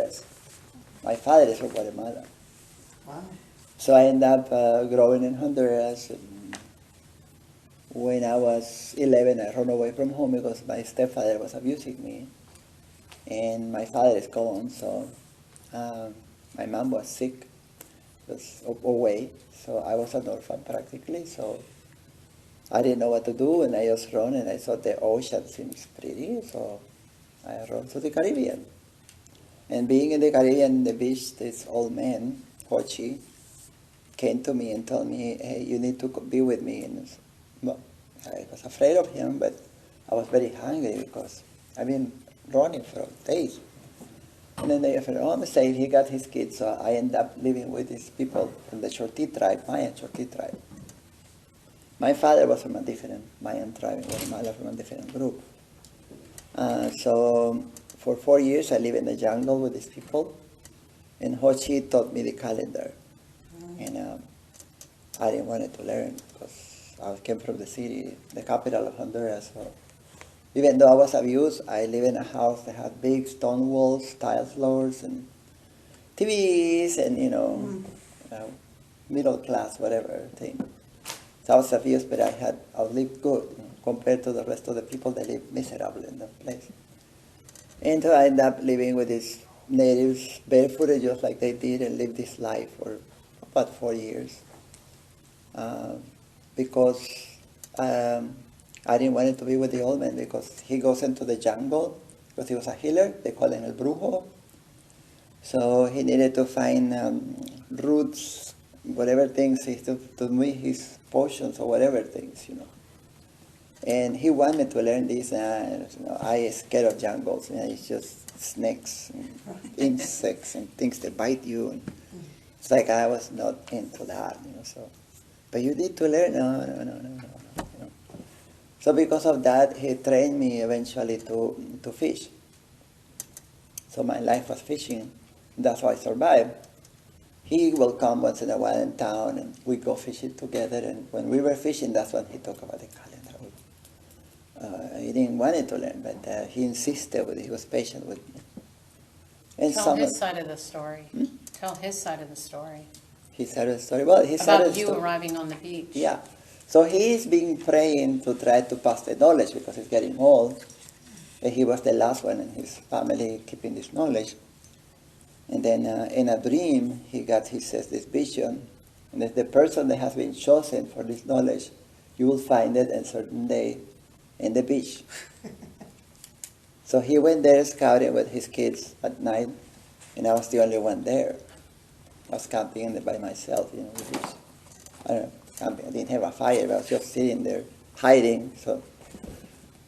Honduras. My father is from Guatemala. Wow. So I ended up growing in Honduras. And when I was 11, I ran away from home because my stepfather was abusing me. And my father is gone, so my mom was sick, was away. So I was an orphan practically, so I didn't know what to do, and I just ran, and I thought the ocean seems pretty, so I ran to the Caribbean. And being in the Caribbean, the beach, this old man, Hochi, came to me and told me, hey, you need to be with me. And well, I was afraid of him, but I was very hungry because I've been running for days. And then they said, oh, I'm safe, he got his kids, so I ended up living with these people from the Chorti tribe, Mayan Chorti tribe. My father was from a different Mayan tribe in Guatemala, from a different group. So for 4 years I lived in the jungle with these people, and Hochi taught me the calendar. And I didn't want to learn because I came from the city, the capital of Honduras. So even though I was abused, I lived in a house that had big stone walls, tile floors, and TVs, and middle class, whatever thing. So I was abused, but I lived good compared to the rest of the people that lived miserable in that place. And so I ended up living with these natives, barefooted just like they did, and lived this life for about 4 years. Because I didn't want to be with the old man because he goes into the jungle because he was a healer. They call him el brujo. So he needed to find roots, whatever things, to make his potions or whatever things, And he wanted to learn this. I am scared of jungles. It's just snakes and insects and things that bite you. And it's like I was not into that, So, but you need to learn. No. So because of that, he trained me eventually to fish. So my life was fishing. That's how I survived. He will come once in a while in town, and we go fishing together. And when we were fishing, that's when he talked about the calendar. He didn't want it to learn, but he insisted with it. He was patient with me. And Tell his side of the story. Tell his side of the story. His side of the story. Well, his side of the About you story. arriving on the beach. Yeah. So he's been praying to try to pass the knowledge because he's getting old. And he was the last one in his family keeping this knowledge. And then in a dream, he says this vision. And that the person that has been chosen for this knowledge, you will find it a certain day in the beach. So he went there scouting with his kids at night, and I was the only one there. I was camping by myself, which, I don't know, camping. I didn't have a fire, but I was just sitting there, hiding. So,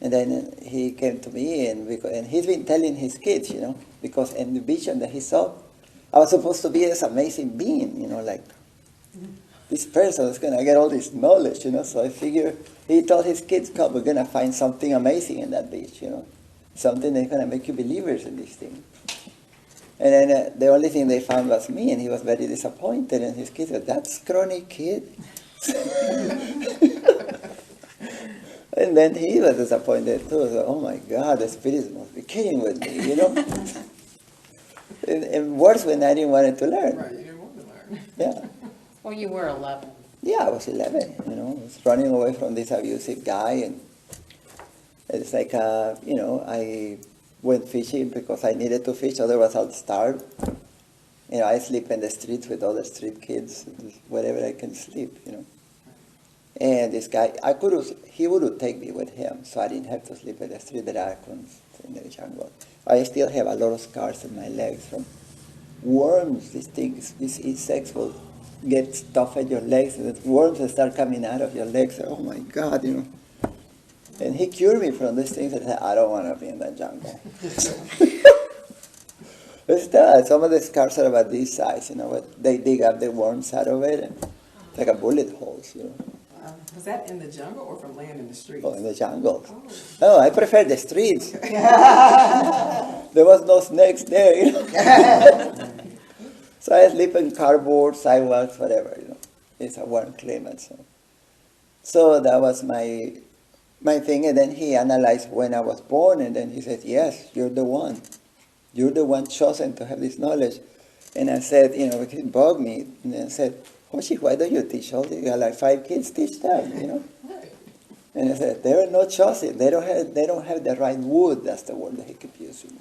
and then he came to me, and he's been telling his kids, because in the vision that he saw, I was supposed to be this amazing being, like this person is going to get all this knowledge, So I figure he told his kids, come, we're going to find something amazing in that beach, something that's going to make you believers in this thing. And then the only thing they found was me, and he was very disappointed. And his kids said, that scrawny kid? And then he was disappointed too. So, oh my God, the spirits must be kidding with me, and worse when I didn't want it to learn. Right, you didn't want to learn. Yeah. Well, you were 11. Yeah, I was 11, I was running away from this abusive guy. And it's like, I went fishing because I needed to fish, otherwise I'll starve. I sleep in the streets with other street kids, wherever I can sleep, And this guy, he would take me with him, so I didn't have to sleep in the street, but I couldn't in the jungle. I still have a lot of scars on my legs from worms. These things, these insects will get stuff at your legs, and the worms will start coming out of your legs. Oh my God, And he cured me from these things, and I said, I don't want to be in the jungle. Some of the scars are about this size, but they dig up the worms out of it, and it's like a bullet holes, Was that in the jungle or from land in the streets? Oh, in the jungle. Oh, I prefer the streets. There was no snakes there, So I sleep in cardboard, sidewalks, whatever, It's a warm climate, so that was my thing. And then he analyzed when I was born, and then he said, yes, you're the one. You're the one chosen to have this knowledge. And I said, it bugged me. And I said, Hoshi, why don't you teach all these? You got like 5 kids, teach them, And I said, they are not chosen. They don't have the right wood. That's the word that he kept using,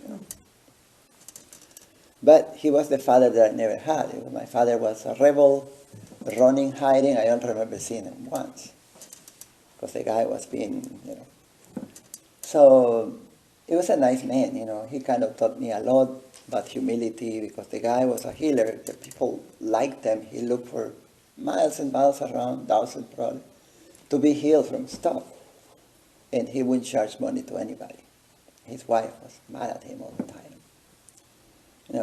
But he was the father that I never had. My father was a rebel, running, hiding. I don't remember seeing him once. Because the guy was being, So he was a nice man, He kind of taught me a lot about humility because the guy was a healer. The people liked him. He looked for miles and miles around, thousands probably, to be healed from stuff. And he wouldn't charge money to anybody. His wife was mad at him all the time.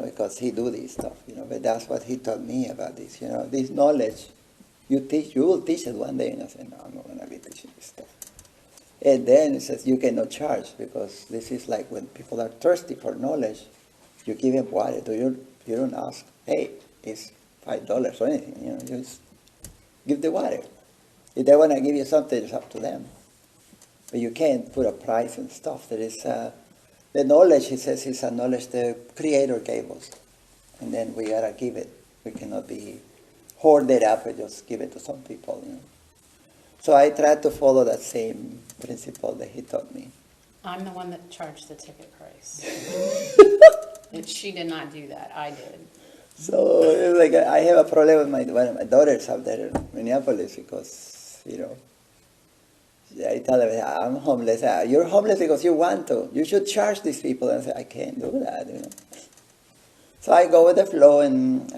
Because he do this stuff, But that's what he taught me about this, This knowledge, you will teach it one day. And I said, no, I'm not going to be teaching this stuff. And then it says you cannot charge because this is like when people are thirsty for knowledge, you give them water. You don't ask, hey, it's $5 or anything. You just give the water. If they want to give you something, it's up to them. But you can't put a price on stuff. There is the knowledge, he says, is a knowledge the Creator gave us. And then we got to give it. We cannot be hoard it up and just give it to some people. So I tried to follow that same principle that he taught me. I'm the one that charged the ticket price. She did not do that. I did. So it's like I have a problem with one of my daughters out there in Minneapolis because, I tell them, I'm homeless. You're homeless because you want to. You should charge these people. And I say, I can't do that, So I go with the flow and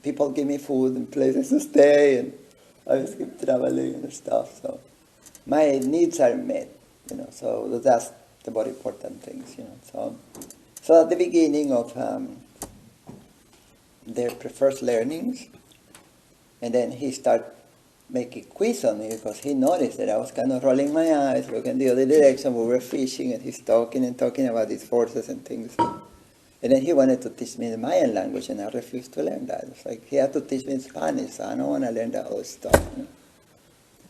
people give me food and places to stay and I just keep traveling and stuff. So my needs are met, So that's the more important things, So at the beginning of their first learnings, and then he started making quiz on me because he noticed that I was kind of rolling my eyes, looking the other direction. We were fishing, and he's talking about these forces and things. And then he wanted to teach me the Mayan language, and I refused to learn that. It's like he had to teach me in Spanish, so I don't want to learn that other stuff.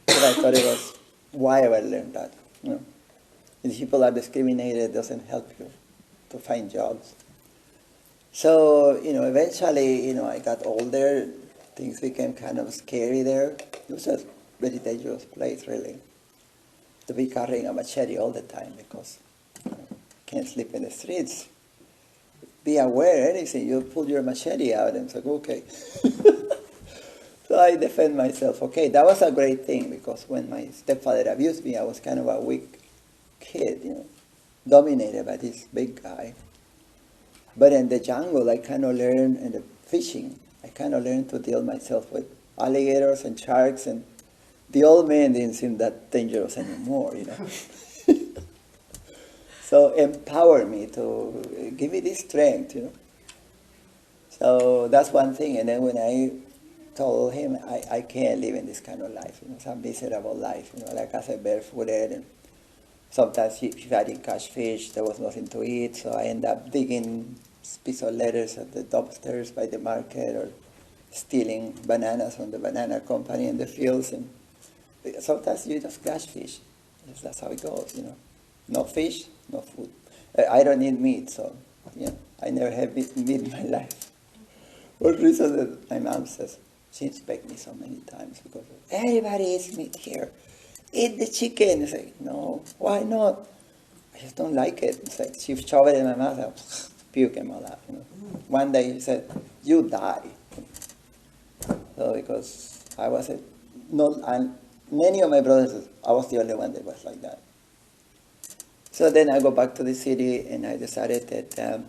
But I thought it was, why have I learned that? If people are discriminated, it doesn't help you to find jobs. So, eventually, I got older. Things became kind of scary there. It was a very dangerous place, really, to be carrying a machete all the time because you can't sleep in the streets. Be aware, anything, you pull your machete out and it's like, okay. So I defend myself. Okay, that was a great thing because when my stepfather abused me, I was kind of a weak kid, dominated by this big guy. But in the jungle, I kind of learned, in the fishing, I kind of learned to deal myself with alligators and sharks, and the old man didn't seem that dangerous anymore, So empower me to give me this strength, So that's one thing. And then when I told him I can't live in this kind of life, it's a miserable life, like I said, barefooted, and sometimes if I didn't catch fish, there was nothing to eat, so I end up digging piece of lettuce at the dumpsters by the market or stealing bananas from the banana company in the fields. And sometimes you just catch fish. That's how it goes, No fish, no food. I don't eat meat, so I never have meat in my life. One reason that my mom says, she inspects me so many times because everybody eats meat here. Eat the chicken. It's like, no, why not? I just don't like it. It's like she shoved it in my mouth. I was puking all out. One day she said, you die. So because I wasn't, and many of my brothers, I was the only one that was like that. So then I go back to the city and I decided that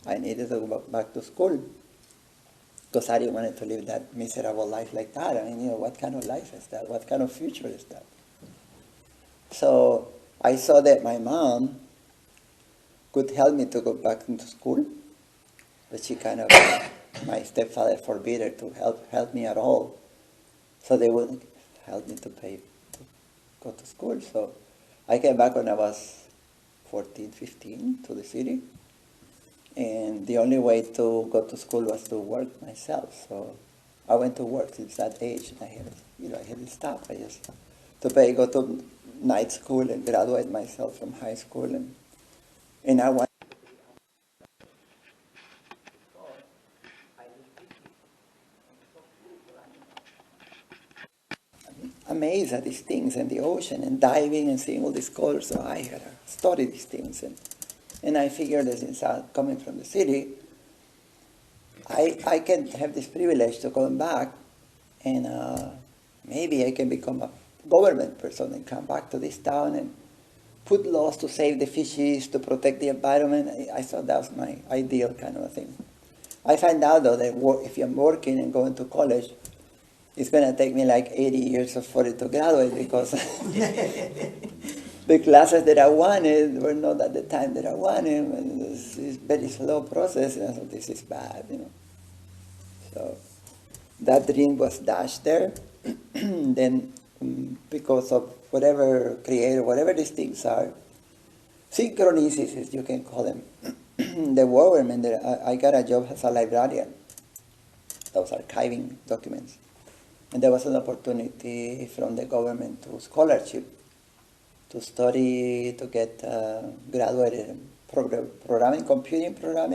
I needed to go back to school because I didn't want to live that miserable life like that. I mean, what kind of life is that? What kind of future is that? So I saw that my mom could help me to go back into school, but she kind of, my stepfather forbid her to help me at all. So they wouldn't help me to pay to go to school. So I came back when I was 14, 15 to the city. And the only way to go to school was to work myself. So I went to work since that age. And I had to stop. I just go to night school and graduate myself from high school. And I amazed at these things and the ocean and diving and seeing all these colors. So I had studied these things. And I figured that since I'm coming from the city, I can have this privilege to come back and maybe I can become a government person and come back to this town and put laws to save the fishes, to protect the environment. I thought that was my ideal kind of a thing. I find out though that if I'm working and going to college, it's going to take me like 80 years for it to graduate because the classes that I wanted were not at the time that I wanted. And it's a very slow process, and I thought, this is bad, you know. So that dream was dashed there. Then because of whatever creator, whatever these things are, synchronicities, you can call them. The government, I got a job as a librarian. I was archiving documents. And there was an opportunity from the government to scholarship, to study, to get graduated in programming, computing programming.